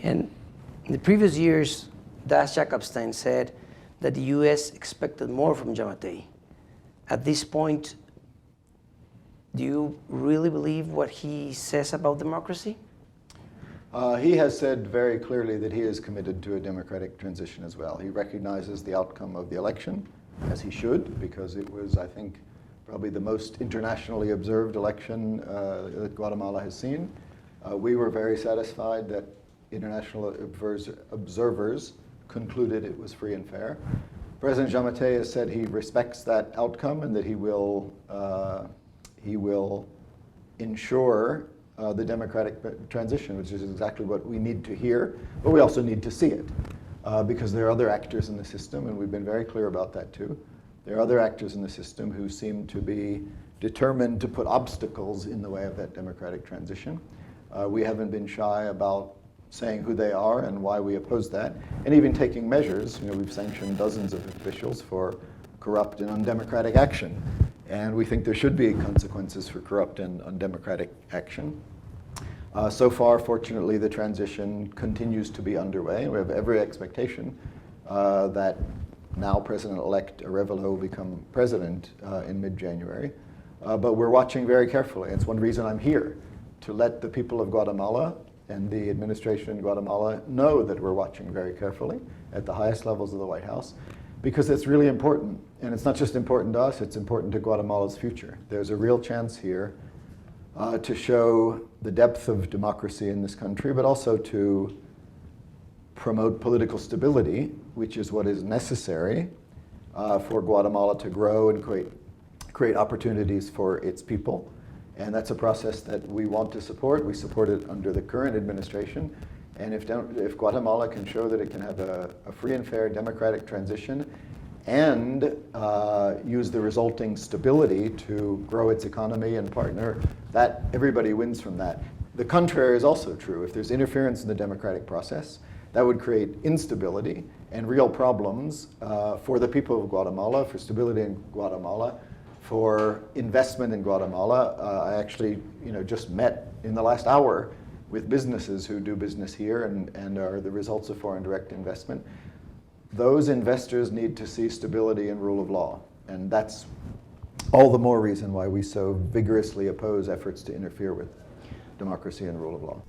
And in the previous years, Das Jacobstein said that the U.S. expected more from Giammattei. At this point, do you really believe what he says about democracy? He has said very clearly that he is committed to a democratic transition as well. He recognizes the outcome of the election, as he should, because it was, I think, probably the most internationally observed election that Guatemala has seen. We were very satisfied that international observers concluded it was free and fair. President Giammattei has said he respects that outcome and that he will ensure the democratic transition, which is exactly what we need to hear, but we also need to see it because there are other actors in the system, and we've been very clear about that too. There are other actors in the system who seem to be determined to put obstacles in the way of that democratic transition. We haven't been shy about saying who they are and why we oppose that, and even taking measures. You know, we've sanctioned dozens of officials for corrupt and undemocratic action. And we think there should be consequences for corrupt and undemocratic action. So far, fortunately, the transition continues to be underway. We have every expectation that now President-elect Arévalo will become president in mid-January. But we're watching very carefully. It's one reason I'm here, to let the people of Guatemala and the administration in Guatemala know that we're watching very carefully at the highest levels of the White House, because it's really important. And it's not just important to us, it's important to Guatemala's future. There's a real chance here to show the depth of democracy in this country, but also to promote political stability, which is what is necessary for Guatemala to grow and create opportunities for its people. And that's a process that we want to support. We support it under the current administration. And if Guatemala can show that it can have a free and fair democratic transition and use the resulting stability to grow its economy and partner, that everybody wins from that. The contrary is also true. If there's interference in the democratic process, that would create instability and real problems for the people of Guatemala, for stability in Guatemala, for investment in Guatemala. I actually, just met in the last hour with businesses who do business here and are the results of foreign direct investment. Those investors need to see stability and rule of law. And that's all the more reason why we so vigorously oppose efforts to interfere with democracy and rule of law.